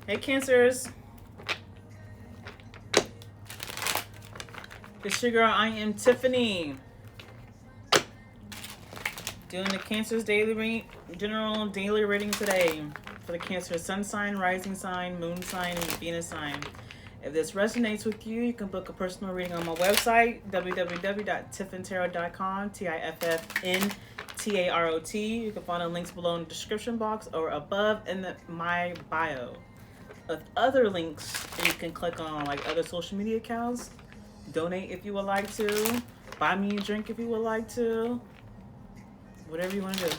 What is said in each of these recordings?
Hey, Cancers. It's your girl, I.am.Tiffanee. Doing the Cancer's general daily reading today for the Cancer sun sign, rising sign, moon sign, and Venus sign. If this resonates with you, you can book a personal reading on my website, www.tiffantarot.com, TIFFNTAROT. You can find the links below in the description box or above in my bio. With other links you can click on, like other social media accounts, donate if you would like to, buy me a drink if you would like to, whatever you want to do.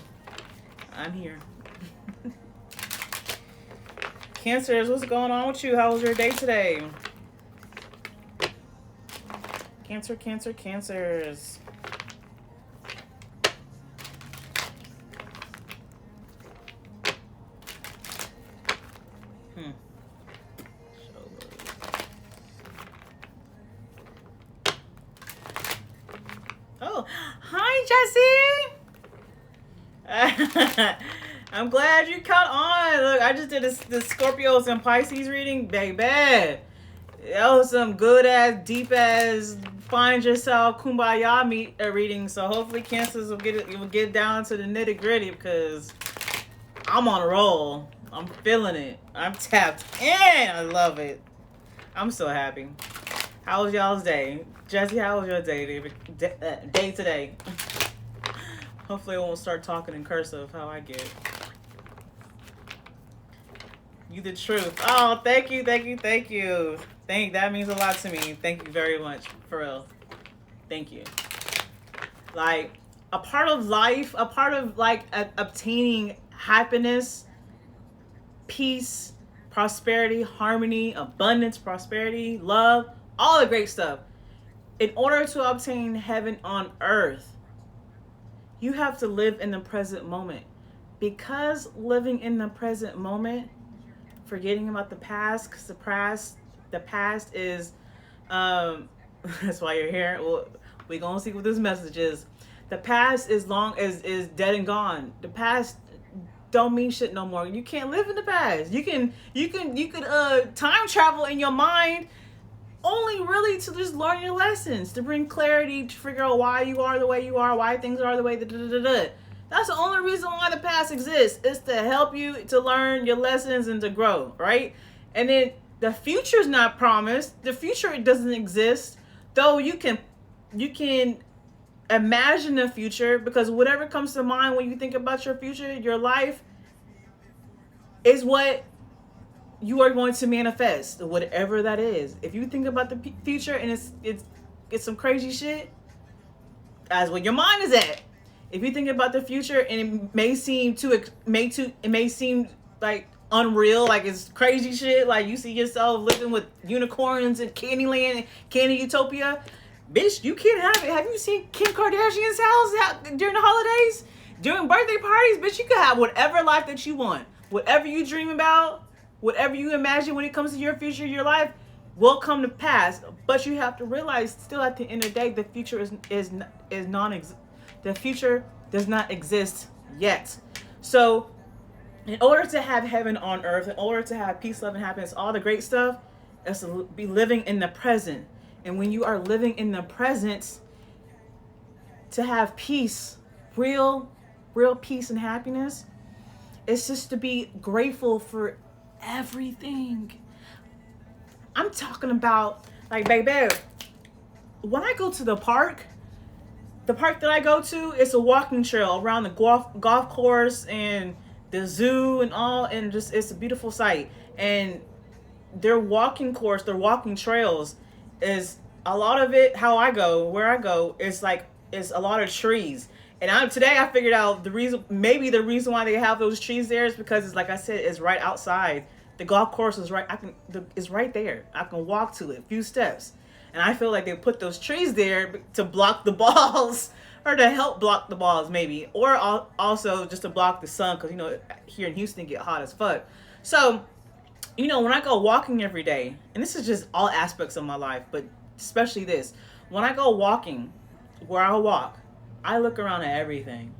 I'm here. Cancers, what's going on with you? How was your day today? Cancer, Cancer, Cancers. Oh, hi, Jesse. I'm glad you caught on. Look, I just did the Scorpios and Pisces reading, baby. That was some good ass, deep ass, find yourself kumbaya reading. So hopefully, Cancers will get down to the nitty gritty because I'm on a roll. I'm feeling it. I'm tapped in. I love it. I'm so happy. How was y'all's day? Jesse, how was your day today? Hopefully I won't start talking in cursive how I get. You the truth. Oh, thank you. That means a lot to me. Thank you very much. For real. Thank you. Like, a part of life, a part of like obtaining happiness, peace, prosperity, harmony, abundance, prosperity, love, all the great stuff. In order to obtain heaven on earth, you have to live in the present moment. Because living in the present moment, forgetting about the past, because the past is, that's why you're here. Well, we're going to see what this message is. The past is dead and gone. The past don't mean shit no more. You can't live in the past. You could time travel in your mind, only really to just learn your lessons, to bring clarity, to figure out why you are the way you are, why things are the way that. That's the only reason why the past exists, is to help you to learn your lessons and to grow, right? And then the future is not promised. The future doesn't exist, though you can imagine the future, because whatever comes to mind when you think about your future, your life, is what you are going to manifest, whatever that is. If you think about the future and it's some crazy shit, that's where your mind is at. If you think about the future and it may seem like unreal, like it's crazy shit, like you see yourself living with unicorns and Candyland, Candy Utopia, bitch, you can't have it. Have you seen Kim Kardashian's house during the holidays, during birthday parties? Bitch, you can have whatever life that you want, whatever you dream about. Whatever you imagine when it comes to your future, your life will come to pass. But you have to realize, still at the end of the day, the future the future does not exist yet. So, in order to have heaven on earth, in order to have peace, love, and happiness, all the great stuff, is to be living in the present. And when you are living in the present, to have peace, real peace and happiness, it's just to be grateful for everything. I'm talking about, like, baby, when I go to the park that I go to, it's a walking trail around the golf course and the zoo and all, and just, it's a beautiful sight. And their walking trails is a lot of it. Where I go, is like, it's a lot of trees. And today I figured out the reason why they have those trees there is because, it's like I said, it's right outside. The golf course is right. It's right there. I can walk to it, a few steps. And I feel like they put those trees there to block the balls, or to help block the balls, maybe, or also just to block the sun, because here in Houston it get hot as fuck. So, when I go walking every day, and this is just all aspects of my life, but especially this, when I go walking, where I walk, I look around at everything,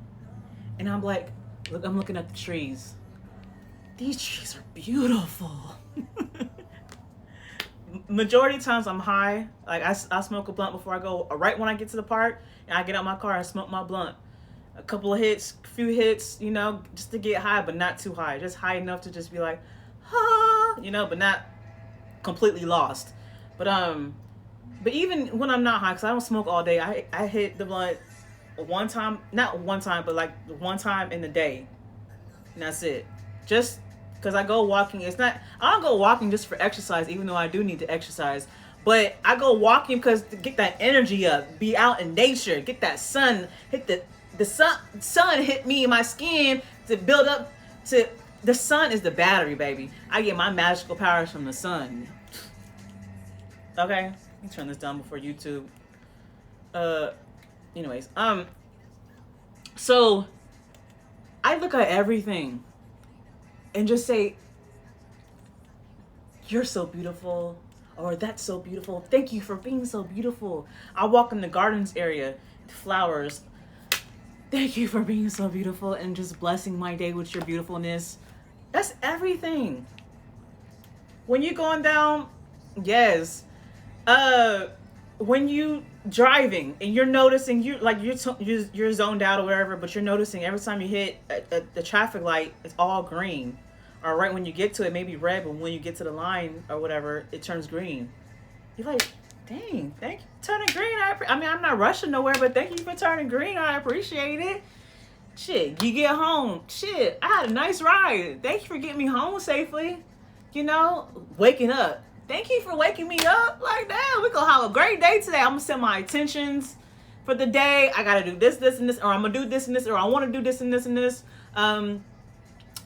and I'm like, I'm looking at the trees. These trees are beautiful. Majority of times I'm high. Like I smoke a blunt before I go. Right when I get to the park, and I get out my car and smoke my blunt. A couple of hits, few hits, you know, just to get high, but not too high. Just high enough to just be like, ah, you know, but not completely lost. But even when I'm not high, because I don't smoke all day, I hit the blunt one time, not one time, but like one time in the day, and that's it. Just because I go walking, I don't go walking just for exercise, even though I do need to exercise. But I go walking because to get that energy up, be out in nature, get that sun, hit the sun hit me in my skin to build up to. The sun is the battery, baby. I get my magical powers from the sun. Okay, let me turn this down before YouTube. Anyways, so I look at everything and just say, "You're so beautiful," or "That's so beautiful. Thank you for being so beautiful." I walk in the gardens area, flowers. Thank you for being so beautiful and just blessing my day with your beautifulness. That's everything. When you're going down, yes. When you driving and you're noticing you're zoned out or whatever, but you're noticing every time you hit the traffic light, it's all green. Or right when you get to it, maybe red, but when you get to the line or whatever, it turns green. You're like, dang, thank you for turning green. I mean, I'm not rushing nowhere, but thank you for turning green. I appreciate it. Shit, you get home. Shit, I had a nice ride. Thank you for getting me home safely. You know, waking up. Thank you for waking me up. Like, damn, we're going to have a great day today. I'm going to set my intentions for the day. I got to do this, this, and this, or I'm going to do this and this, or I want to do this and this and this.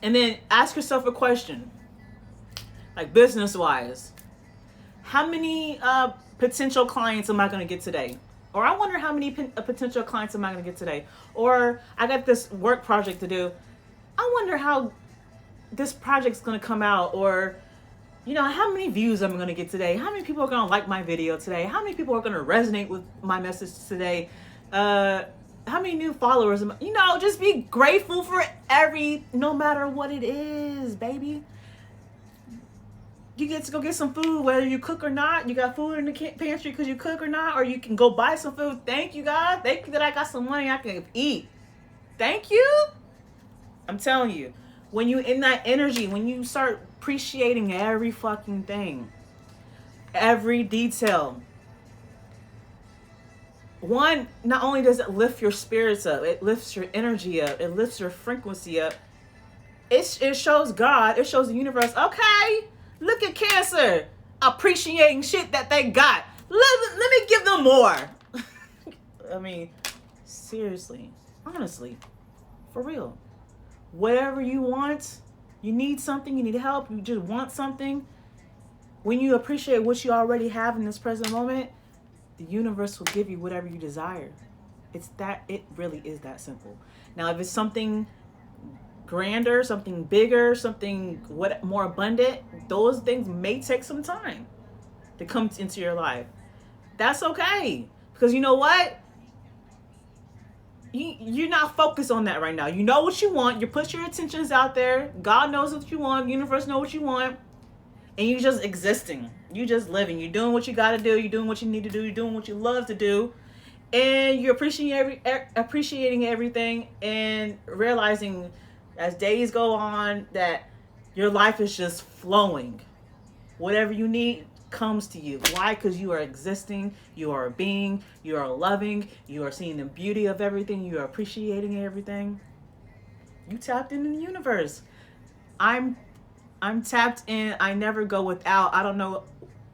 And then ask yourself a question, like business-wise. How many potential clients am I going to get today? Or I wonder how many potential clients am I going to get today? Or I got this work project to do. I wonder how this project's going to come out. Or, you know, how many views I'm going to get today? How many people are going to like my video today? How many people are going to resonate with my message today? How many new followers? You know, just be grateful for no matter what it is, baby. You get to go get some food, whether you cook or not. You got food in the pantry because you cook or not, or you can go buy some food. Thank you, God. Thank you that I got some money I can eat. Thank you. I'm telling you, when you in that energy, when you start appreciating every fucking thing, every detail, one, not only does it lift your spirits up, it lifts your energy up, it lifts your frequency up. It shows God, it shows the universe, okay, look at Cancer appreciating shit that they got. Let me give them more. I mean, seriously, honestly, for real. Whatever you want, you need something, you need help, you just want something. When you appreciate what you already have in this present moment, the universe will give you whatever you desire. It really is that simple. Now, if it's something grander, something bigger, something more abundant, those things may take some time to come into your life. That's okay. Because you know what? You're not focused on that right now. You know what you want. You put your intentions out there. God knows what you want. The universe knows what you want. And you're just existing. You just living. You're doing what you got to do. You're doing what you need to do. You're doing what you love to do. And you're appreciating everything and realizing as days go on that your life is just flowing. Whatever you need comes to you. Why? Because you are existing, you are being, you are loving, you are seeing the beauty of everything, you are appreciating everything. You tapped into the universe. I'm tapped in. I never go without. I don't know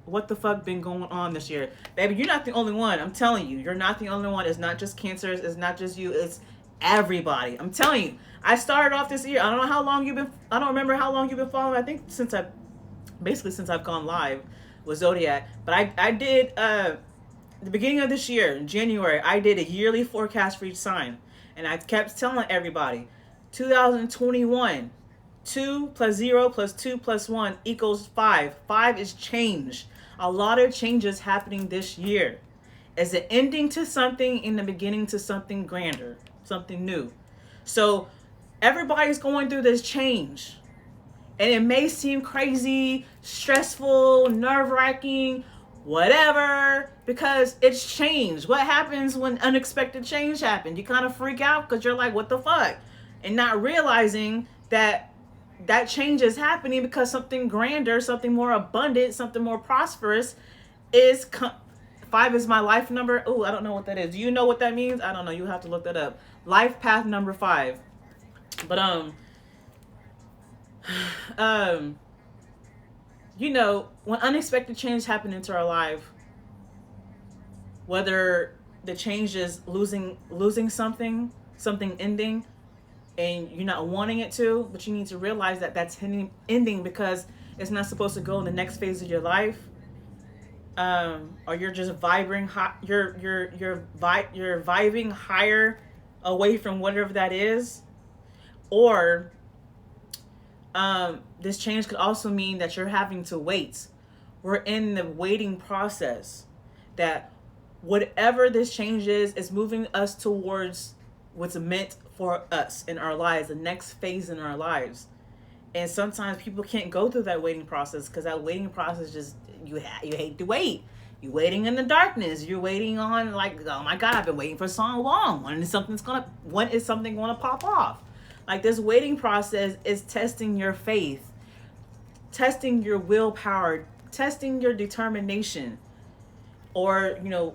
what the fuck been going on this year. Baby, you're not the only one. I'm telling you. You're not the only one. It's not just cancers. It's not just you. It's everybody. I'm telling you. I started off this year. I don't know how long you've been. I don't remember how long you've been following. I think since I've gone live with Zodiac. But I did the beginning of this year, in January, I did a yearly forecast for each sign. And I kept telling everybody, 2021, 2 plus 0 plus 2 plus 1 equals 5. 5 is change. A lot of changes happening this year. It's an ending to something and the beginning to something grander, something new. So everybody's going through this change. And it may seem crazy, stressful, nerve-wracking, whatever, because it's change. What happens when unexpected change happens? You kind of freak out because you're like, what the fuck? And not realizing that that change is happening because something grander, something more abundant, something more prosperous is 5 is my life number. Oh, I don't know what that is. Do you know what that means? I don't know. You have to look that up. Life path number 5. But you know, when unexpected change happen into our life, whether the change is losing something ending, and you're not wanting it to, but you need to realize that that's ending because it's not supposed to go in the next phase of your life. Or you're just vibing you're vibing higher away from whatever that is. Or this change could also mean that you're having to wait. We're in the waiting process, that whatever this change is moving us towards what's meant for us in our lives, the next phase in our lives. And sometimes people can't go through that waiting process because that waiting process just, you hate to wait. You're waiting in the darkness. You're waiting on, like, oh my God, I've been waiting for so long. When is something gonna pop off? Like, this waiting process is testing your faith, testing your willpower, testing your determination, or, you know,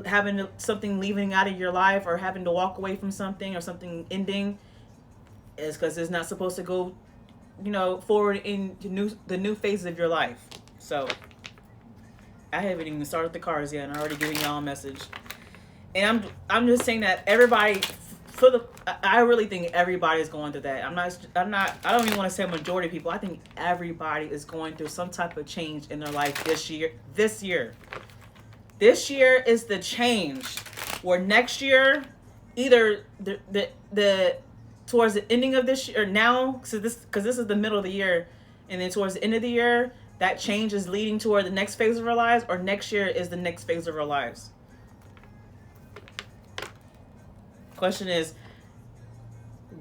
having something leaving out of your life, or having to walk away from something, or something ending, is because it's not supposed to go, you know, forward in the new phases of your life. So I haven't even started the cards yet, and I'm already giving y'all a message. And I'm just saying that everybody, I really think everybody is going through that. I don't even want to say majority of people. I think everybody is going through some type of change in their life this year. This year is the change, where next year, either the towards the ending of this year, or now, because this is the middle of the year, and then towards the end of the year, that change is leading toward the next phase of our lives, or next year is the next phase of our lives. Question is,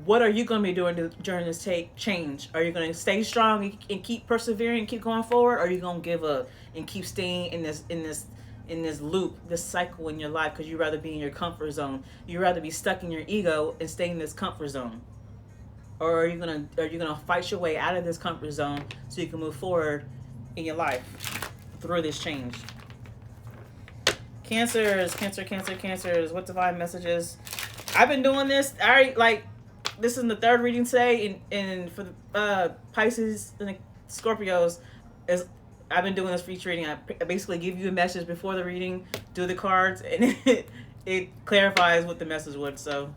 what are you going to be doing during this change? Are you going to stay strong and keep persevering and keep going forward, or are you going to give up and keep staying in this loop, this cycle in your life, because you'd rather be in your comfort zone? You'd rather be stuck in your ego and stay in this comfort zone? Or are you gonna fight your way out of this comfort zone so you can move forward in your life through this change? Cancers. What divine messages? I've been doing this. This is the third reading today, and for the Pisces and the Scorpios, I've been doing this for each reading. I basically give you a message before the reading, do the cards, and it clarifies what the message was. So,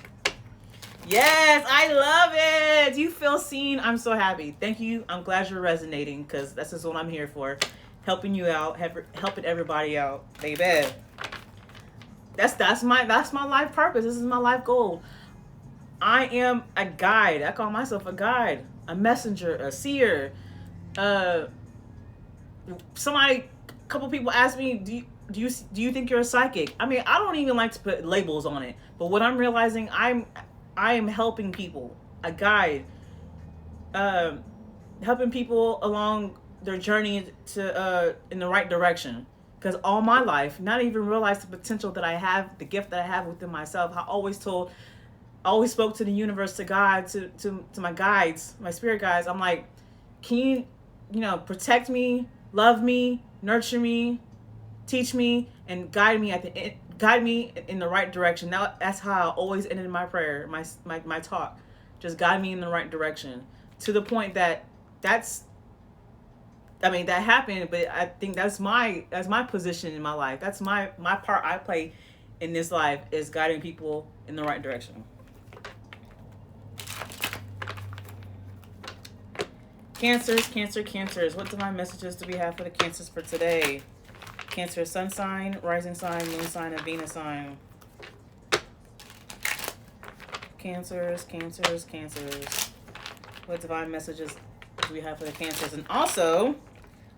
yes, I love it. You feel seen. I'm so happy. Thank you. I'm glad you're resonating, because that's just what I'm here for, helping you out, helping everybody out, baby. That's my life purpose. This is my life goal. I am a guide. I call myself a guide, a messenger, a seer. A couple people ask me, do you think you're a psychic? I mean, I don't even like to put labels on it, but what I'm realizing, I am helping people, a guide, helping people along their journey to in the right direction. Because all my life, not even realize the potential that I have, the gift that I have within myself. I always spoke to the universe, to God, to my guides, my spirit guides. I'm like, can you, protect me, love me, nurture me, teach me, and guide me in the right direction. Now, that's how I always ended my prayer, my talk. Just guide me in the right direction, to the point that that happened, but I think that's my position in my life. That's my part I play in this life, is guiding people in the right direction. Cancers. What divine messages do we have for the Cancers for today? Cancer, sun sign, rising sign, moon sign, and Venus sign. Cancers. What divine messages do we have for the Cancers? And also,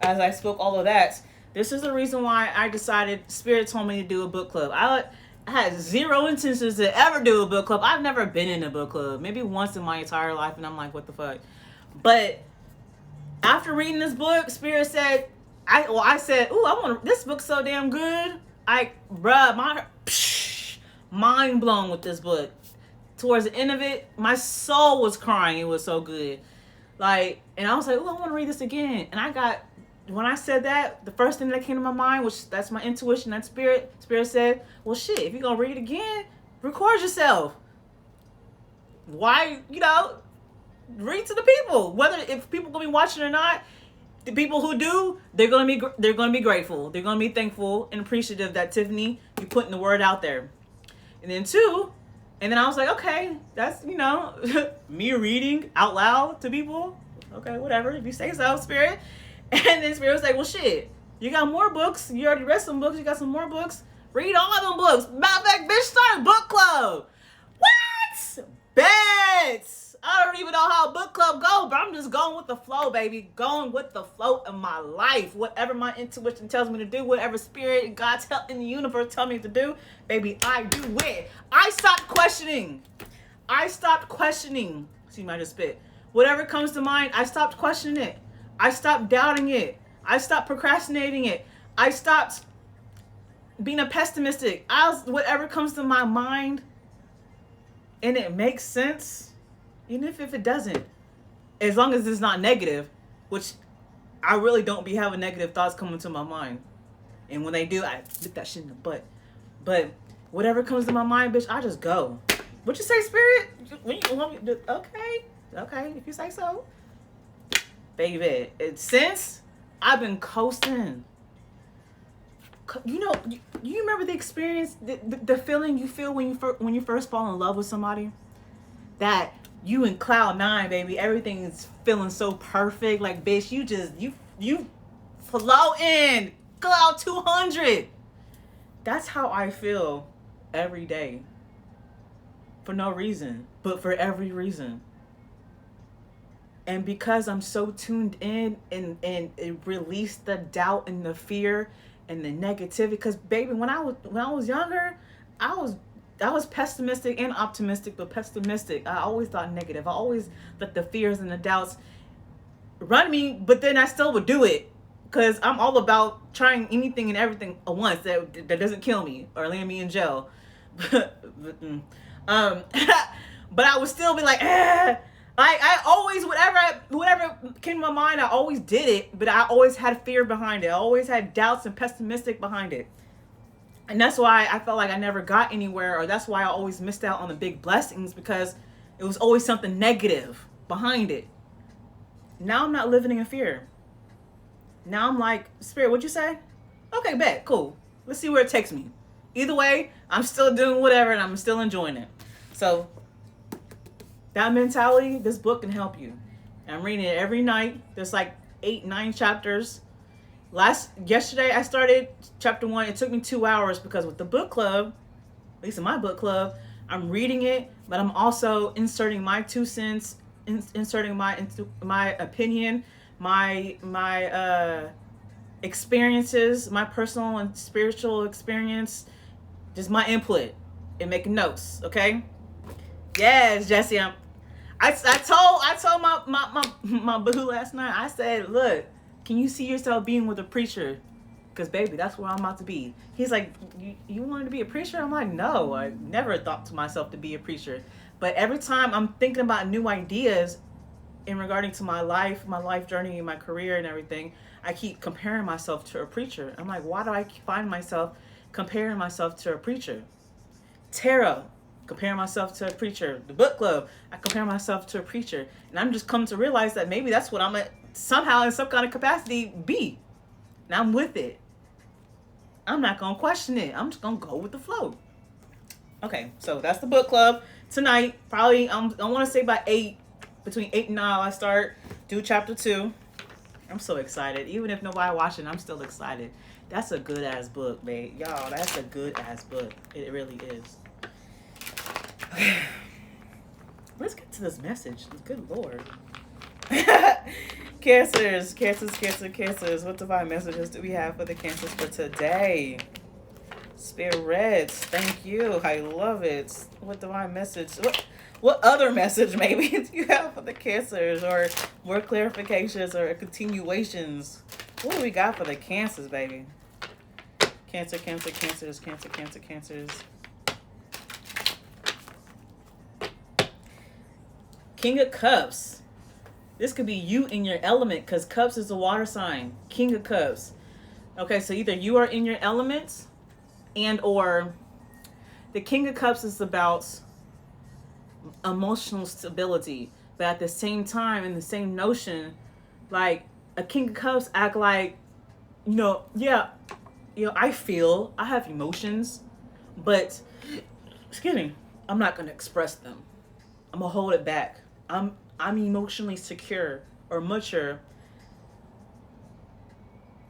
as I spoke all of that, this is the reason why I decided, Spirit told me to do a book club. I had zero intentions to ever do a book club. I've never been in a book club. Maybe once in my entire life, and I'm like, what the fuck? But After reading this book, Spirit said, I said, ooh, this book's so damn good. My mind blown with this book. Towards the end of it, my soul was crying. It was so good. And I was like, ooh, I want to read this again. And when I said that, the first thing that came to my mind, which that's my intuition, that Spirit said, well, shit, if you're going to read it again, record yourself. Why, read to the people. If people going to be watching or not, the people who do, they're going to be grateful. They're going to be thankful and appreciative that Tiffany, you putting the word out there. And then I was like, okay, that's, me reading out loud to people. Okay, whatever. If you say so, Spirit. And then Spirit was like, well, shit, you got more books. You already read some books. You got some more books. Read all of them books. Matter of fact, bitch, start a book club. What? Bet. I don't even know how a book club go, but I'm just going with the flow, baby. Going with the flow of my life. Whatever my intuition tells me to do, whatever Spirit, God in the universe tell me to do, baby, I do it. I stopped questioning. See, I just spit. Whatever comes to mind, I stopped questioning it. I stopped doubting it. I stopped procrastinating it. I stopped being a pessimistic. Whatever comes to my mind and it makes sense, even if it doesn't, as long as it's not negative, which I really don't be having negative thoughts coming to my mind. And when they do, I lick that shit in the butt. But whatever comes to my mind, bitch, I just go. What you say, Spirit? When you want me to, okay, if you say so. Baby, since I've been coasting. You remember the experience, the feeling you feel when you first fall in love with somebody? That you in cloud 9, baby. Everything is feeling so perfect. Like, bitch, you flow in cloud 200. That's how I feel every day. For no reason, but for every reason. And because I'm so tuned in and it released the doubt and the fear and the negativity. Because baby, when I was younger, I was pessimistic and optimistic, but pessimistic. I always thought negative. I always let the fears and the doubts run me, but then I still would do it because I'm all about trying anything and everything at once that doesn't kill me or land me in jail. But I would still be like, I always, whatever came to my mind, I always did it, but I always had fear behind it. I always had doubts and pessimistic behind it. And that's why I felt like I never got anywhere, or that's why I always missed out on the big blessings, because it was always something negative behind it. Now I'm not living in fear. Now I'm like, Spirit, what'd you say? Okay, bet, cool. Let's see where it takes me. Either way, I'm still doing whatever and I'm still enjoying it. So that mentality, this book can help you. I'm reading it every night. There's like 8-9 chapters. Yesterday I started chapter 1. It took me 2 hours because with the book club, at least in my book club, I'm reading it, but I'm also inserting my 2 cents, inserting my opinion, my experiences, my personal and spiritual experience, just my input and making notes. Okay. Yes, Jesse. I told my boo last night. I said, look, can you see yourself being with a preacher? Because baby, that's where I'm about to be. He's like, you wanted to be a preacher? I'm like, no, I never thought to myself to be a preacher. But every time I'm thinking about new ideas in regarding to my life journey, my career and everything, I keep comparing myself to a preacher. I'm like, why do I find myself comparing myself to a preacher? Tarot, comparing myself to a preacher. The book club, I compare myself to a preacher. And I'm just come to realize that maybe that's what I'm at, somehow in some kind of capacity be. And I'm with it. I'm not going to question it. I'm just going to go with the flow. Okay, so that's the book club. Tonight, probably, I want to say by 8, between 8 and 9, I start, do chapter 2. I'm so excited. Even if nobody watching, I'm still excited. That's a good-ass book, babe. Y'all, that's a good-ass book. It really is. Okay. Let's get to this message. Good Lord. Cancers. What divine messages do we have for the Cancers for today? Spirits, thank you. I love it. What divine message? What other message maybe do you have for the Cancers, or more clarifications or continuations? What do we got for the Cancers, baby? Cancer, Cancer, Cancers, Cancer, Cancer, Cancers. King of Cups. This could be you in your element, because Cups is a water sign. King of Cups. Okay, so either you are in your element, and or the King of Cups is about emotional stability, but at the same time, in the same notion, like a King of Cups act like, yeah, I have emotions, but excuse me, I'm not gonna express them. I'm gonna hold it back. I'm emotionally secure or mature,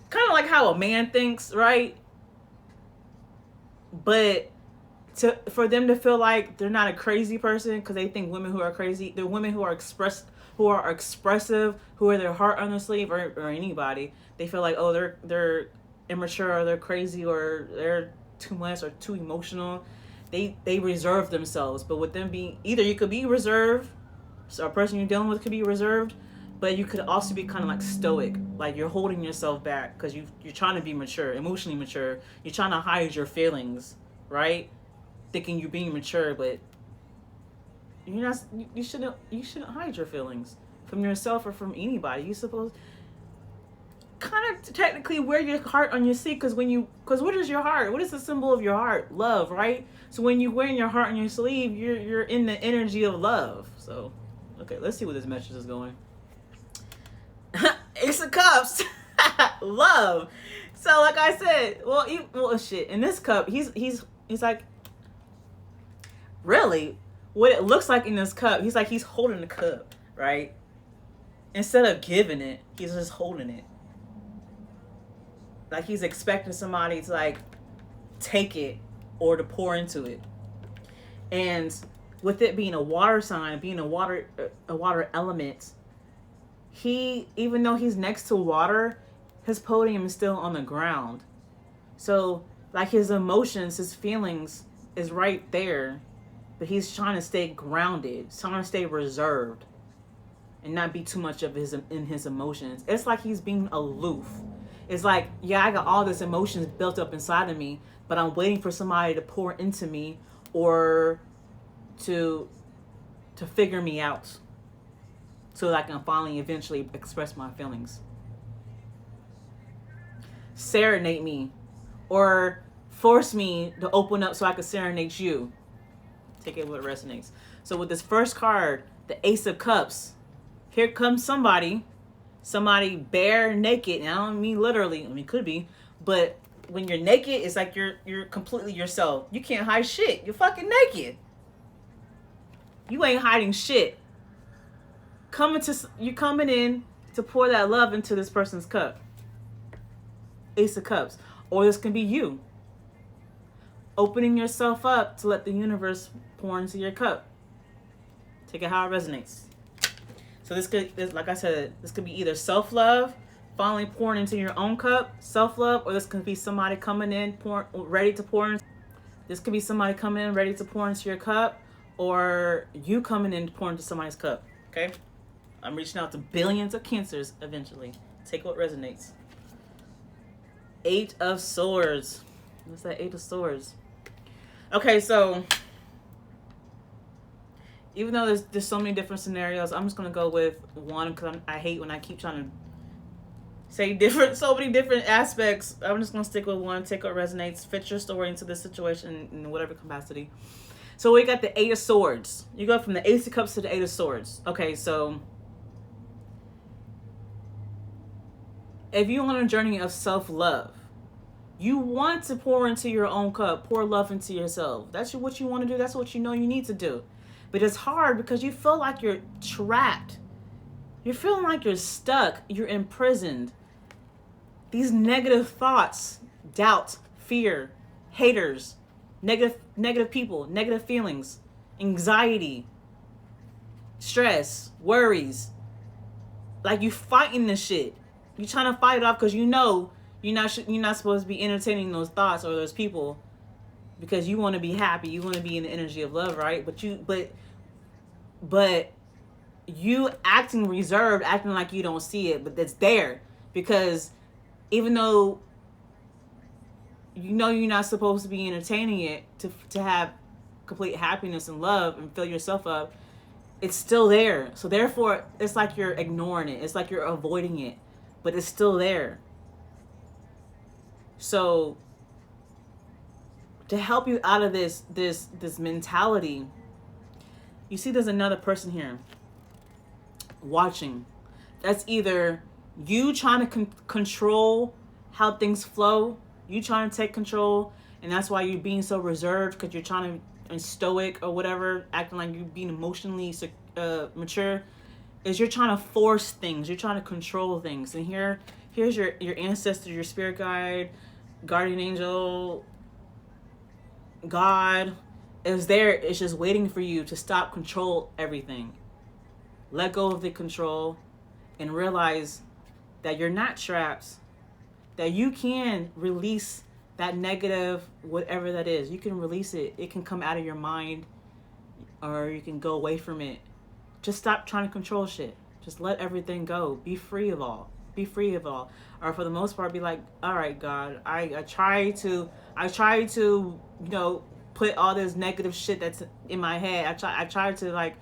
kind of like how a man thinks, right? But for them to feel like they're not a crazy person because they think women who are crazy, they're women who are expressive, who wear their heart on their sleeve, or anybody. They feel like, oh, they're immature, or they're crazy, or they're too much or too emotional. They reserve themselves. But with them being, either you could be reserved, so a person you're dealing with could be reserved, but you could also be kind of like stoic, like you're holding yourself back because you're trying to be mature, emotionally mature. You're trying to hide your feelings, right? Thinking you're being mature, but you're not. You shouldn't hide your feelings from yourself or from anybody. You supposed kind of technically wear your heart on your sleeve, because what is your heart? What is the symbol of your heart? Love, right? So when you're wearing your heart on your sleeve, you're in the energy of love. So, okay, let's see where this message is going. Ace of Cups, love. So like I said, well, shit. In this cup, he's like, really, what it looks like in this cup, he's holding the cup, right? Instead of giving it, he's just holding it. Like he's expecting somebody to like take it or to pour into it. And with it being a water sign, being a water element, even though he's next to water, his podium is still on the ground. So like his emotions, his feelings is right there, but he's trying to stay grounded, trying to stay reserved, and not be too much of his emotions. It's like he's being aloof. It's like, yeah, I got all this emotions built up inside of me, but I'm waiting for somebody to pour into me or to figure me out so that I can finally eventually express my feelings. Serenade me, or force me to open up so I can serenade you. Take it what resonates. So with this first card, the Ace of Cups, here comes somebody bare naked. And I don't mean literally, I mean could be, but when you're naked, it's like you're completely yourself. You can't hide shit. You're fucking naked. You ain't hiding shit. You're coming in to pour that love into this person's cup. Ace of Cups. Or this can be you. Opening yourself up to let the universe pour into your cup. Take it how it resonates. So this like I said, this could be either self-love, finally pouring into your own cup, self-love, or this could be somebody coming in, ready to pour in. This could be somebody coming in, ready to pour into your cup, or you coming in to pour into somebody's cup, okay? I'm reaching out to billions of Cancers eventually. Take what resonates. Eight of Swords. What's that Eight of Swords? Okay, so even though there's so many different scenarios, I'm just going to go with one because I hate when I keep trying to say so many different aspects. I'm just going to stick with one. Take what resonates. Fit your story into this situation in whatever capacity. So we got the Eight of Swords. You go from the Ace of Cups to the Eight of Swords. Okay, so if you're on a journey of self-love, you want to pour into your own cup, pour love into yourself. That's what you want to do. That's what you know you need to do. But it's hard because you feel like you're trapped. You're feeling like you're stuck. You're imprisoned. These negative thoughts, doubt, fear, haters, negative people, negative feelings, anxiety, stress, worries. Like you fighting this shit. You're trying to fight it off because you know you're not supposed to be entertaining those thoughts or those people because you want to be happy. You want to be in the energy of love, right? But but you acting reserved, acting like you don't see it, but it's there. Because even though you know you're not supposed to be entertaining it to have complete happiness and love and fill yourself up, it's still there. So therefore, it's like you're ignoring it. It's like you're avoiding it, but it's still there. So to help you out of this mentality, you see there's another person here watching. That's either you trying to control how things flow, you trying to take control, and that's why you're being so reserved, because you're trying to, and stoic or whatever, acting like you're being emotionally mature, is you're trying to force things, you're trying to control things. And here's your ancestor, your spirit guide, guardian angel, God is there. It's just waiting for you to stop control everything. Let go of the control and realize that you're not trapped, that you can release that negative, whatever that is. You can release it. It can come out of your mind, or you can go away from it. Just stop trying to control shit. Just let everything go. Be free of all. Be free of all. Or for the most part, be like, all right, God, I try to, put all this negative shit that's in my head. I try to, like,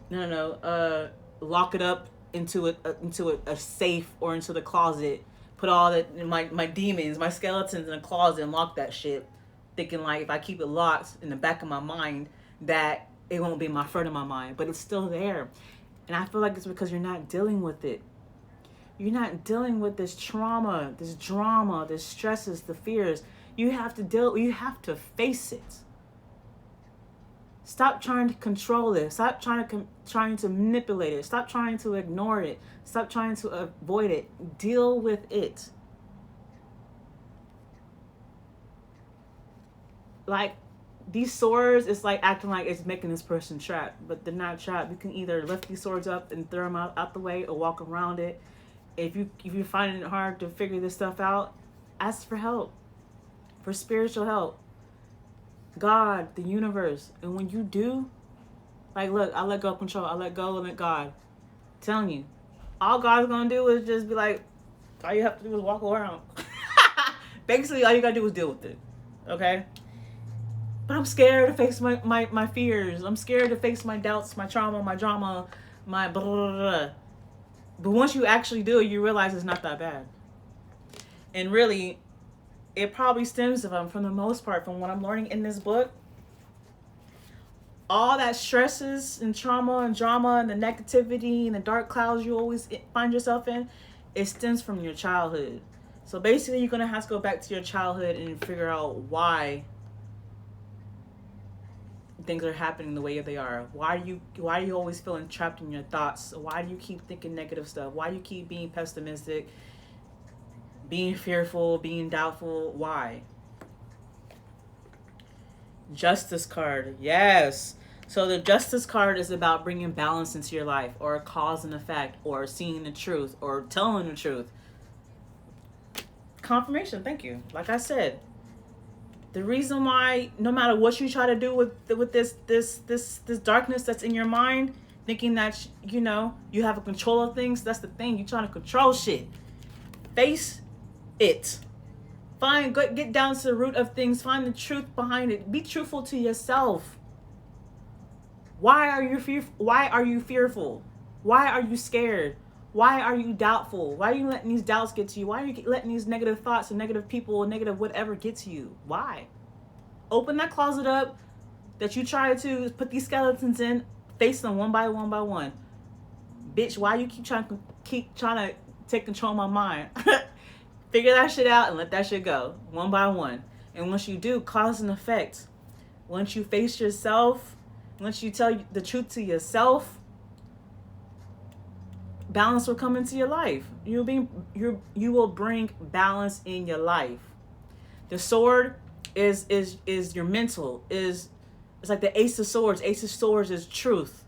lock it up into a safe or into the closet. Put all that, my demons, my skeletons in a closet, and lock that shit, thinking like if I keep it locked in the back of my mind, that it won't be my front of my mind. But it's still there. And I feel like it's because you're not dealing with it. You're not dealing with this trauma, this drama, this stresses, the fears. You have to face it. Stop trying to control it. Stop trying to manipulate it. Stop trying to ignore it. Stop trying to avoid it. Deal with it. Like, these swords, it's like acting like it's making this person trapped, but they're not trapped. You can either lift these swords up and throw them out the way, or walk around it. If you're finding it hard to figure this stuff out, ask for help, for spiritual help. God, the universe. And when you do, like, look, I let go of control. I let go and let God. I'm telling you, all God's gonna do is just be like, all you have to do is walk around. Basically, all you gotta do is deal with it. Okay? But I'm scared to face my fears. I'm scared to face my doubts, my trauma, my drama, my blah, blah, blah. But once you actually do it, you realize it's not that bad. And really, it probably stems from the most part, from what I'm learning in this book. All that stresses and trauma and drama and the negativity and the dark clouds you always find yourself in, it stems from your childhood. So basically, you're going to have to go back to your childhood and figure out why things are happening the way they are. Why are you always feeling trapped in your thoughts? Why do you keep thinking negative stuff? Why do you keep being pessimistic, being fearful, being doubtful? Why? Justice card. Yes. So the Justice card is about bringing balance into your life, or a cause and effect, or seeing the truth, or telling the truth. Confirmation. Thank you. Like I said, the reason why, no matter what you try to do with this darkness that's in your mind, thinking that you have a control of things, that's the thing. You're trying to control shit. Face it. Get down to the root of things. Find the truth behind it. Be truthful to yourself. Why are you fearful? Why are you fearful? Why are you scared? Why are you doubtful? Why are you letting these doubts get to you? Why are you letting these negative thoughts and negative people and negative whatever get to you? Why? Open that closet up that you try to put these skeletons in. Face them one by one by one. Bitch, why you keep trying to take control of my mind? Figure that shit out and let that shit go one by one. And once you do, cause and effect. Once you face yourself, once you tell the truth to yourself, balance will come into your life. You will bring balance in your life. The sword is your mental. It's like the Ace of Swords. Ace of Swords is truth.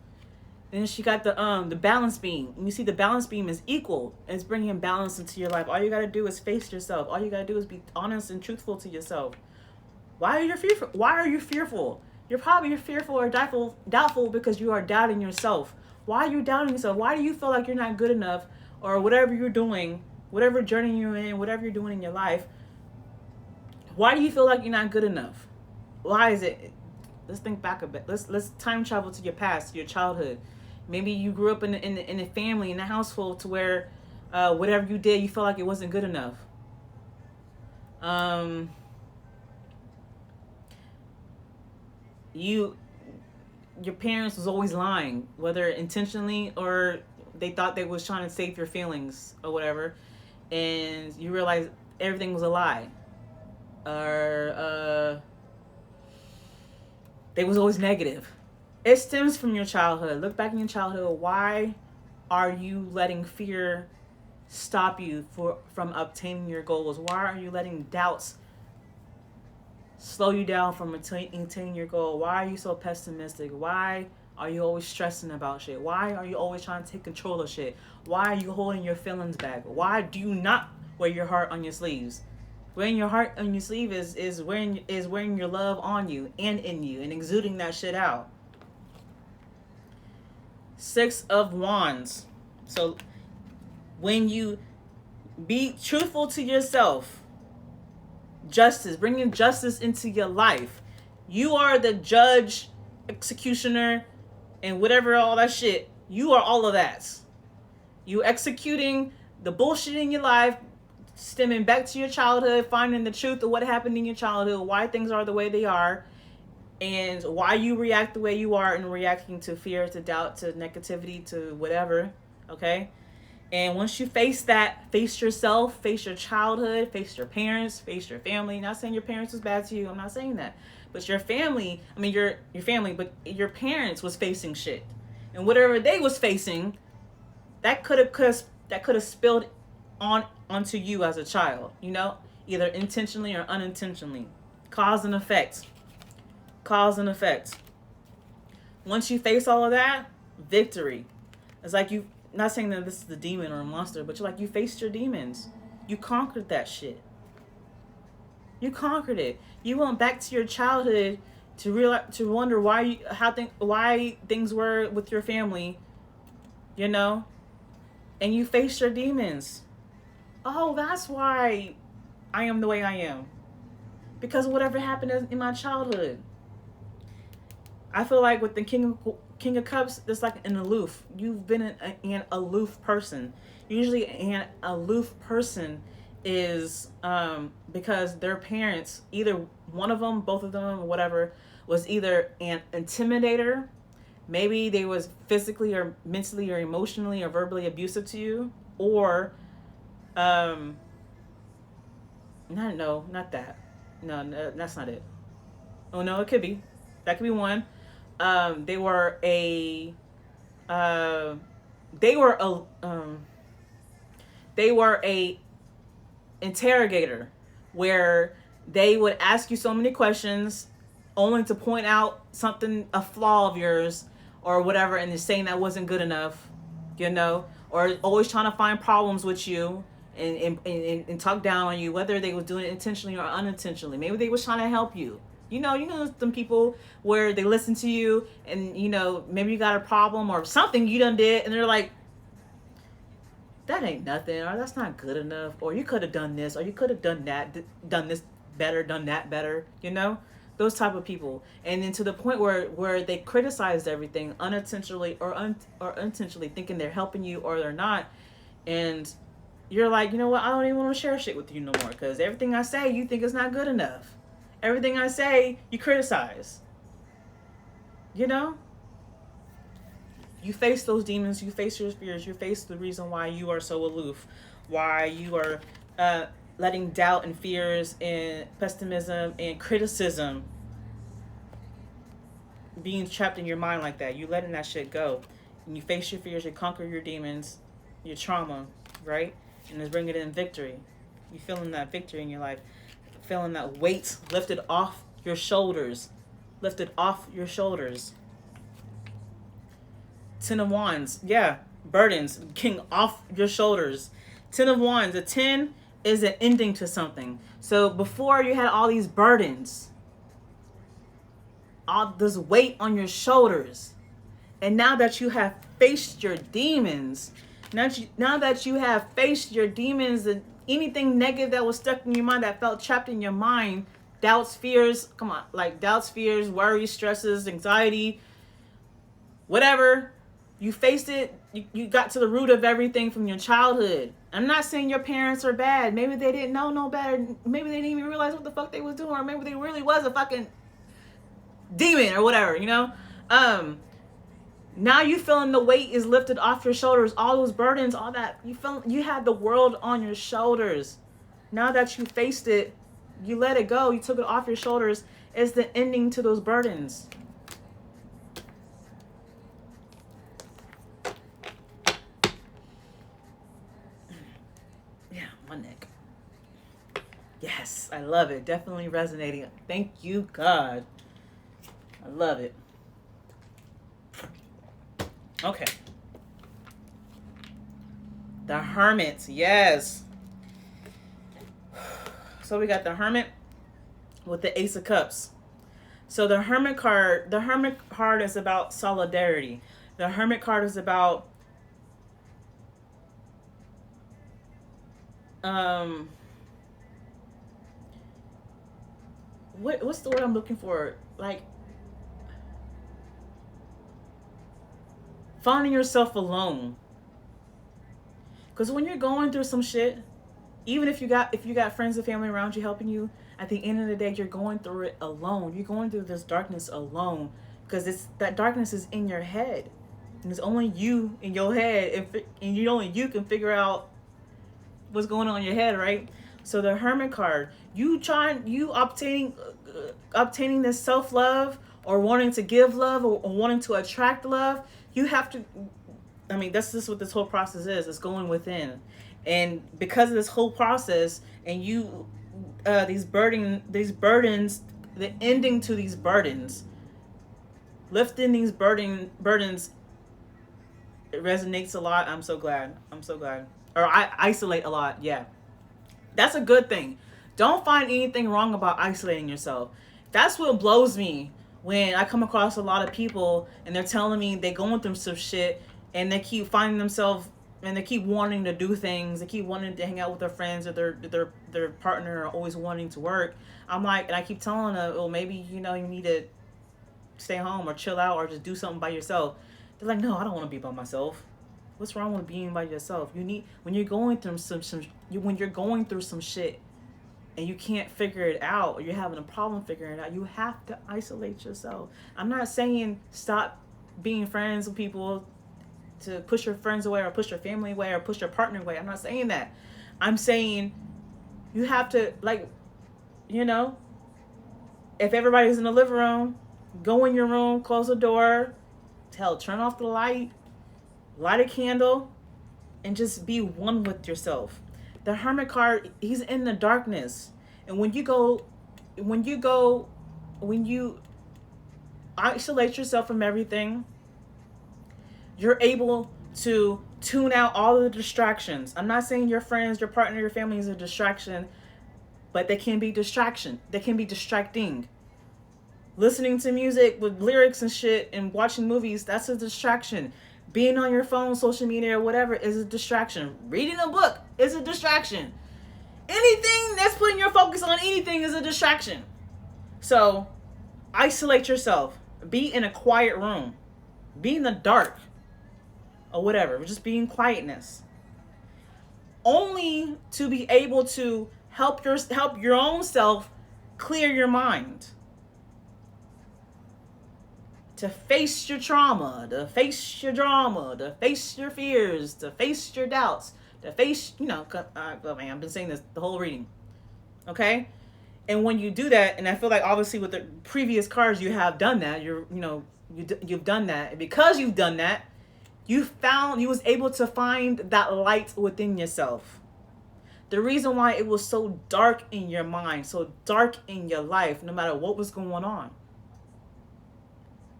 Then she got the balance beam. And you see the balance beam is equal. It's bringing balance into your life. All you got to do is face yourself. All you got to do is be honest and truthful to yourself. Why are you fearful? You're fearful or doubtful because you are doubting yourself. Why are you doubting yourself? Why do you feel like you're not good enough, or whatever you're doing, whatever journey you're in, whatever you're doing in your life? Why do you feel like you're not good enough? Why is it? Let's think back a bit. Let's time travel to your past, to your childhood. Maybe you grew up in a family, in a household, to where whatever you did, you felt like it wasn't good enough. Your parents was always lying, whether intentionally or they thought they was trying to save your feelings or whatever, and you realize everything was a lie, or they was always negative. It stems from your childhood. Look back in your childhood. Why are you letting fear stop you from obtaining your goals? Why are you letting doubts slow you down from attaining your goal? Why are you so pessimistic? Why are you always stressing about shit? Why are you always trying to take control of shit? Why are you holding your feelings back? Why do you not wear your heart on your sleeves? Wearing your heart on your sleeve is wearing your love on you and in you and exuding that shit out. 6 of Wands. So when you be truthful to yourself, justice, bringing justice into your life. You are the judge, executioner, and whatever, all that shit. You are all of that. You executing the bullshit in your life, stemming back to your childhood, finding the truth of what happened in your childhood, why things are the way they are, and why you react the way you are, and reacting to fear, to doubt, to negativity, to whatever. Okay? And once you face that, face yourself, face your childhood, face your parents, face your family. Not saying your parents was bad to you. I'm not saying that. But your family, your family, but your parents was facing shit. And whatever they was facing, that could have spilled onto you as a child, either intentionally or unintentionally. Cause and effect. Cause and effect. Once you face all of that, victory. It's like you, not saying that this is a demon or a monster, but you faced your demons. You conquered that shit. You conquered it. You went back to your childhood to wonder why things were with your family, and you faced your demons. Oh, that's why I am the way I am, because of whatever happened in my childhood. I feel like with the King of Cups, it's like an aloof. You've been an aloof person. Usually an aloof person is because their parents, either one of them, both of them, whatever, was either an intimidator. Maybe they was physically or mentally or emotionally or verbally abusive to you, or not that. No, that's not it. Oh no, it could be. That could be one. They were a interrogator, where they would ask you so many questions only to point out a flaw of yours or whatever, and just saying that wasn't good enough, or always trying to find problems with you and talk down on you, whether they were doing it intentionally or unintentionally. Maybe they was trying to help you. You know some people where they listen to you and, maybe you got a problem or something you done did, and they're like, that ain't nothing, or that's not good enough, or you could have done this, or you could have done that, done this better, done that better, those type of people. And then to the point where they criticized everything unintentionally or intentionally, thinking they're helping you or they're not. And you're like, you know what, I don't even want to share shit with you no more, because everything I say you think is not good enough. Everything I say, you criticize. You face those demons, you face your fears, you face the reason why you are so aloof, why you are letting doubt and fears and pessimism and criticism being trapped in your mind like that. You letting that shit go. And you face your fears, you conquer your demons, your trauma, right? And it's bringing in victory. You feeling that victory in your life. Feeling that weight lifted off your shoulders. Lifted off your shoulders. 10 of Wands. Yeah. Burdens. King off your shoulders. 10 of Wands. A 10 is an ending to something. So before you had all these burdens. all this weight on your shoulders. And now that you have faced your demons, now that you have faced your demons and anything negative that was stuck in your mind, that felt trapped in your mind, doubts, fears, come on, like doubts, fears, worries, stresses, anxiety, whatever, you faced it, you got to the root of everything from your childhood. I'm not saying your parents are bad. Maybe they didn't know no better. Maybe they didn't even realize what the fuck they was doing, or maybe they really was a fucking demon or whatever, you know? Now you feeling the weight is lifted off your shoulders, all those burdens, all that. You had the world on your shoulders. Now that you faced it, you let it go, you took it off your shoulders. It's the ending to those burdens. Yeah, my neck. Yes, I love it. Definitely resonating. Thank you, God. I love it. Okay. The Hermit. Yes. So we got the Hermit with the Ace of Cups. So the Hermit card is about solidarity. The Hermit card is about what's the word I'm looking for? Like finding yourself alone. Because when you're going through some shit, even if you got friends and family around you helping you, at the end of the day, you're going through it alone. You're going through this darkness alone, because that darkness is in your head, and it's only you in your head, and only you can figure out what's going on in your head, right? So the Hermit card, you obtaining this self-love, or wanting to give love, or wanting to attract love, you have to, I mean, that's just what this whole process is. It's going within. And because of this whole process, and you, these burdens, the ending to these burdens, lifting these burdens, it resonates a lot. I'm so glad. Or I isolate a lot. Yeah. That's a good thing. Don't find anything wrong about isolating yourself. That's what blows me when I come across a lot of people and they're telling me they're going through some shit, and they keep finding themselves, and they keep wanting to do things. They keep wanting to hang out with their friends, or their partner, or always wanting to work. I'm like, and I keep telling them, well, maybe, you need to stay home or chill out or just do something by yourself. They're like, no, I don't want to be by myself. What's wrong with being by yourself? When you're going through when you're going through some shit and you can't figure it out, or you're having a problem figuring it out, you have to isolate yourself. I'm not saying stop being friends with people, to push your friends away, or push your family away, or push your partner away. I'm not saying that. I'm saying you have to, like, if everybody's in the living room, go in your room, close the door, turn off the light a candle, and just be one with yourself. The Hermit card, he's in the darkness. And when you isolate yourself from everything, you're able to tune out all of the distractions. I'm not saying your friends, your partner, your family is a distraction, but they can be distraction. They can be distracting. Listening to music with lyrics and shit and watching movies, that's a distraction. Being on your phone, social media, or whatever is a distraction. Reading a book is a distraction. Anything that's putting your focus on anything is a distraction. So, isolate yourself. Be in a quiet room. Be in the dark. Or whatever. Just be in quietness. Only to be able to help your own self clear your mind. To face your trauma, to face your drama, to face your fears, to face your doubts, to face, I've been saying this the whole reading. Okay? And when you do that, and I feel like obviously with the previous cards you have done that, you've done that. And because you've done that, you was able to find that light within yourself. The reason why it was so dark in your mind, so dark in your life, no matter what was going on.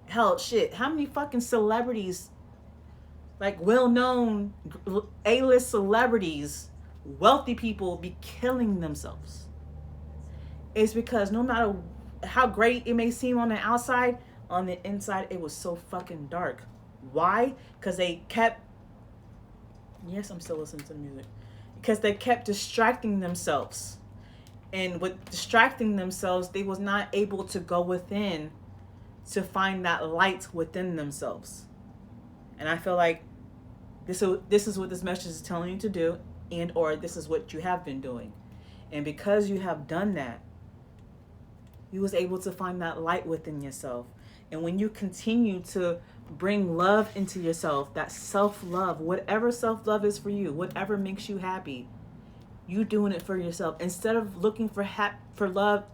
Hell, shit, how many fucking celebrities, like well-known A-list celebrities, wealthy people, be killing themselves? It's because no matter how great it may seem on the outside, on the inside it was so fucking dark. Why? Because they kept, yes, I'm still listening to the music, because they kept distracting themselves, and with distracting themselves they was not able to go within to find that light within themselves. And I feel like this is what this message is telling you to do, and or this is what you have been doing. And because you have done that, you was able to find that light within yourself. And when you continue to bring love into yourself, that self-love, whatever self-love is for you, whatever makes you happy, you doing it for yourself instead of looking for love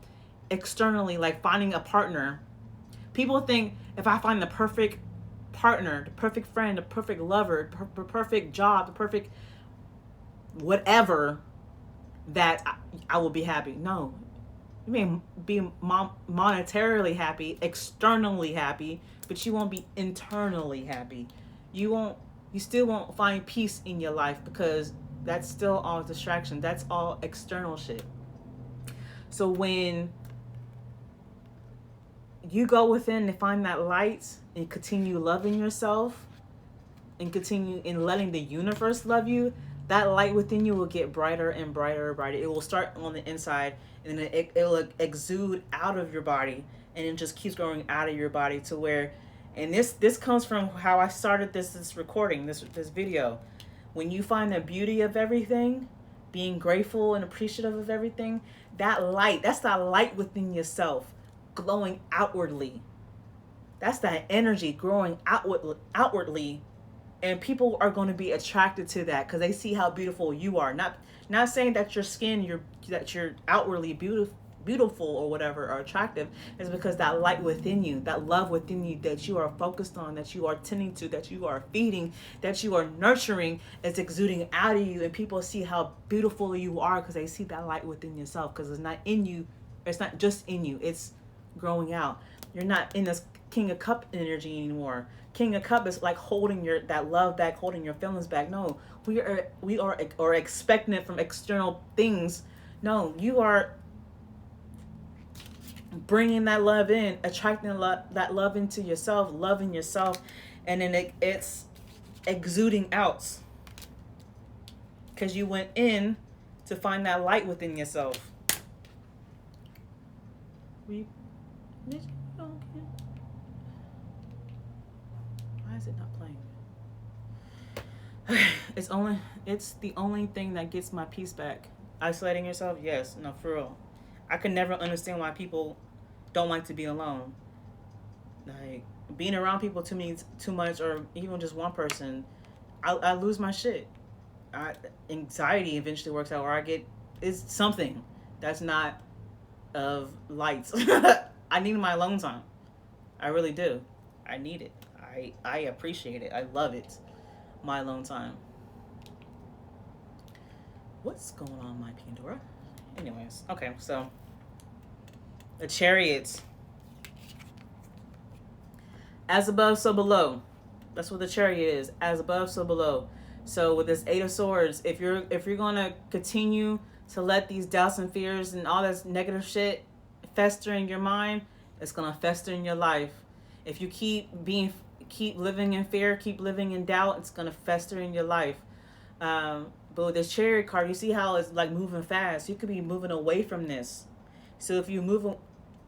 externally, like finding a partner. People think if I find the perfect partner, the perfect friend, the perfect lover, the perfect job, the perfect whatever, that I will be happy. No, you may be monetarily happy, externally happy, but you won't be internally happy. You still won't find peace in your life because that's still all distraction. That's all external shit. So when you go within and find that light and continue loving yourself and continue in letting the universe love you, that light within you will get brighter and brighter and brighter. It will start on the inside and then it'll exude out of your body, and it just keeps growing out of your body to where, and this comes from how I started this recording, this video. When you find the beauty of everything, being grateful and appreciative of everything, that light, that's that light within yourself glowing outwardly. That's that energy growing outwardly, and people are going to be attracted to that because they see how beautiful you are. Not saying that your skin, that you're outwardly beautiful or whatever, or attractive, is because that light within you, that love within you that you are focused on, that you are tending to, that you are feeding, that you are nurturing, is exuding out of you, and people see how beautiful you are because they see that light within yourself, because it's not in you, it's not just in you, it's growing out. You're not in this King of Cup energy anymore. King of Cup is like holding that love back, holding your feelings back. No, we are expecting it from external things. No, you are bringing that love in, attracting that love into yourself, loving yourself, and then it's exuding out because you went in to find that light within yourself. Why is it not playing? It's the only thing that gets my peace back. Isolating yourself? Yes. No, for real. I can never understand why people don't like to be alone. Like, being around people to me too much, or even just one person, I lose my shit. Anxiety eventually works out, or it's something that's not of lights. I need my alone time. I really do. I need it. I appreciate it. I love it. My alone time. What's going on, my Pandora? Anyways, okay, so the Chariot. As above, so below. That's what the Chariot is. As above, so below. So with this Eight of Swords, if you're gonna continue to let these doubts and fears and all this negative shit fester in your mind, it's gonna fester in your life. If you keep living in fear, keep living in doubt, it's gonna fester in your life. But with this Chariot card, you see how it's like moving fast. You could be moving away from this. So if you move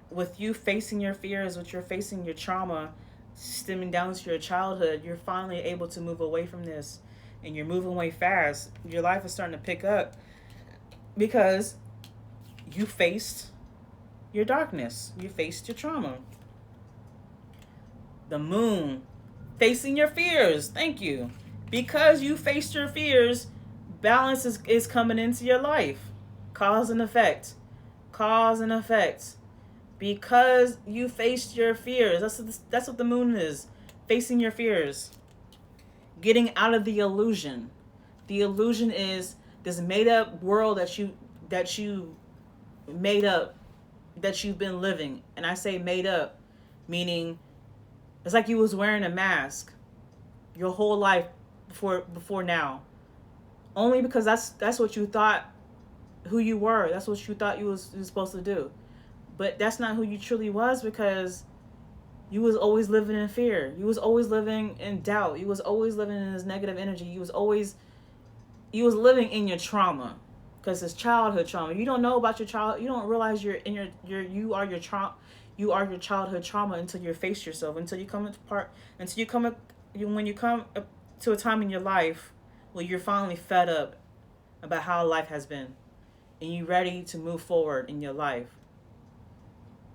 with you facing your fears, with you're facing your trauma, stemming down to your childhood, you're finally able to move away from this, and you're moving away fast. Your life is starting to pick up because you faced your darkness. You faced your trauma. The Moon, facing your fears. Thank you. Because you faced your fears, balance is coming into your life. Cause and effect. Cause and effect. Because you faced your fears. That's what the Moon is. Facing your fears. Getting out of the illusion. The illusion is this made up world that you made up, that you've been living. And I say made up, meaning it's like you was wearing a mask your whole life before now. Only because that's what you thought who you were. That's what you thought you was supposed to do. But that's not who you truly was, because you was always living in fear. You was always living in doubt. You was always living in this negative energy. You was living in your trauma, because it's childhood trauma. You don't know about your child. You don't realize you're in you are your trauma. You are your childhood trauma until you face yourself. Until you come when you come to a time in your life where you're finally fed up about how life has been, and you're ready to move forward in your life.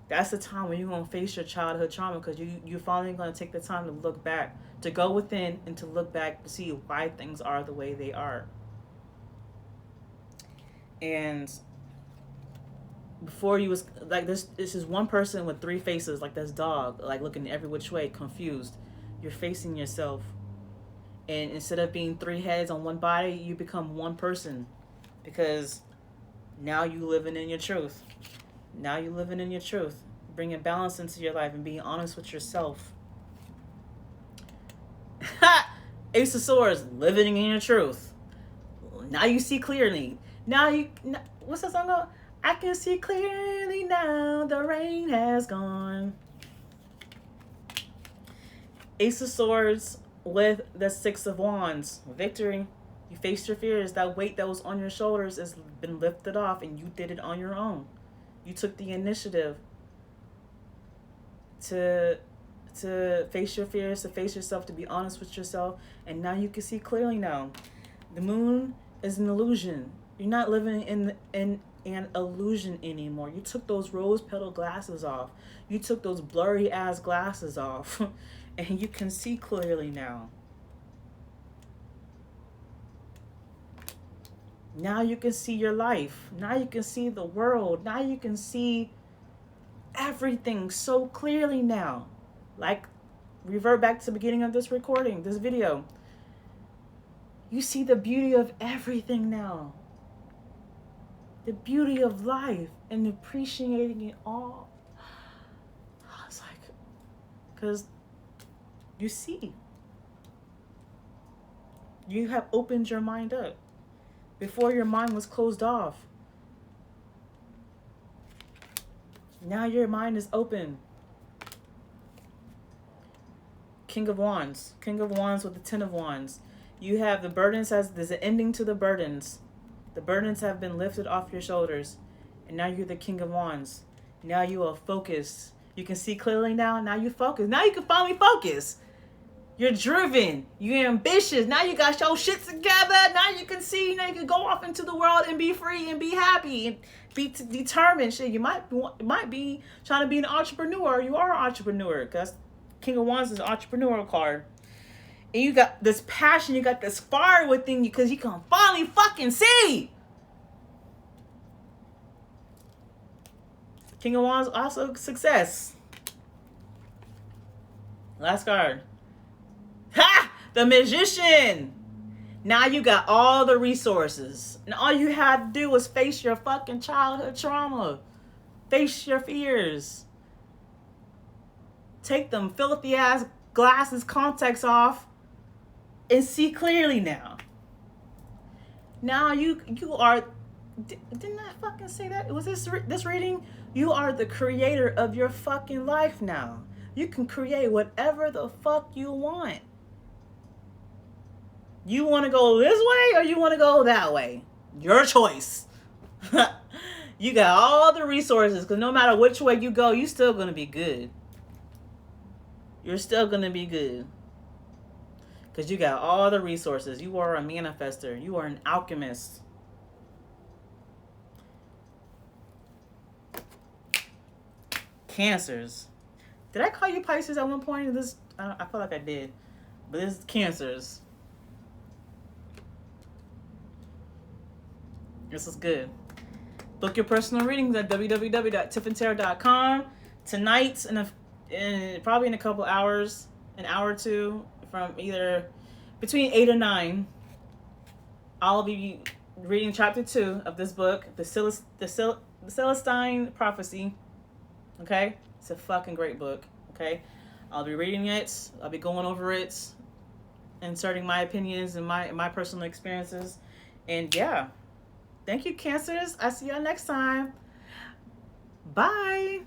That's the time when you're going to face your childhood trauma, because you're finally going to take the time to look back, to go within and to look back to see why things are the way they are. And before you was like this is one person with three faces, like this dog, like looking every which way, confused. You're facing yourself. And instead of being three heads on one body, you become one person, because now you living in your truth. Now you living in your truth, bringing balance into your life and being honest with yourself. Ace of Swords, living in your truth. Now you see clearly. What's that song called? I can see clearly now, the rain has gone. Ace of Swords with the Six of Wands. Victory. You faced your fears. That weight that was on your shoulders has been lifted off, and you did it on your own. You took the initiative to face your fears, to face yourself, to be honest with yourself, and now you can see clearly now. The moon is an illusion. You're not living in an illusion anymore. You took those rose petal glasses off. You took those blurry ass glasses off, and you can see clearly now. Now you can see your life. Now you can see the world. Now you can see everything so clearly now. Like, revert back to the beginning of this recording, this video. You see the beauty of everything now. The beauty of life, and appreciating it all. It's like, because you see. You have opened your mind up. Before, your mind was closed off. Now your mind is open. King of Wands. King of Wands with the Ten of Wands. You have the burdens, there's an ending to the burdens. The burdens have been lifted off your shoulders. And now you're the King of Wands. Now you are focused. You can see clearly now. Now you focus. Now you can finally focus. You're driven. You're ambitious. Now you got your shit together. Now you can see. Now you can go off into the world and be free and be happy and be determined. Shit, you might be trying to be an entrepreneur. You are an entrepreneur, because King of Wands is an entrepreneurial card. And you got this passion. You got this fire within you, because you can finally fucking see. King of Wands also success. Last card. Ha! The Magician. Now you got all the resources. And all you had to do was face your fucking childhood trauma. Face your fears. Take them filthy ass glasses, contacts off, and see clearly now. Now you are... Didn't I fucking say that? Was this reading? You are the creator of your fucking life now. You can create whatever the fuck you want. You want to go this way or you want to go that way? Your choice. You got all the resources, because no matter which way you go, you're still going to be good. You're still going to be good. Because you got all the resources. You are a manifester. You are an alchemist. Cancers. Did I call you Pisces at one point? I feel like I did. But this is Cancers. This is good. Book your personal readings at www.tiffaneetarot.com. Tonight, probably in a couple hours, an hour or two, from either between 8 or 9, I'll be reading chapter 2 of this book, the Celestine Prophecy. Okay? It's a fucking great book. Okay? I'll be reading it. I'll be going over it, inserting my opinions and my personal experiences. And yeah. Thank you, Cancers. I'll see y'all next time. Bye.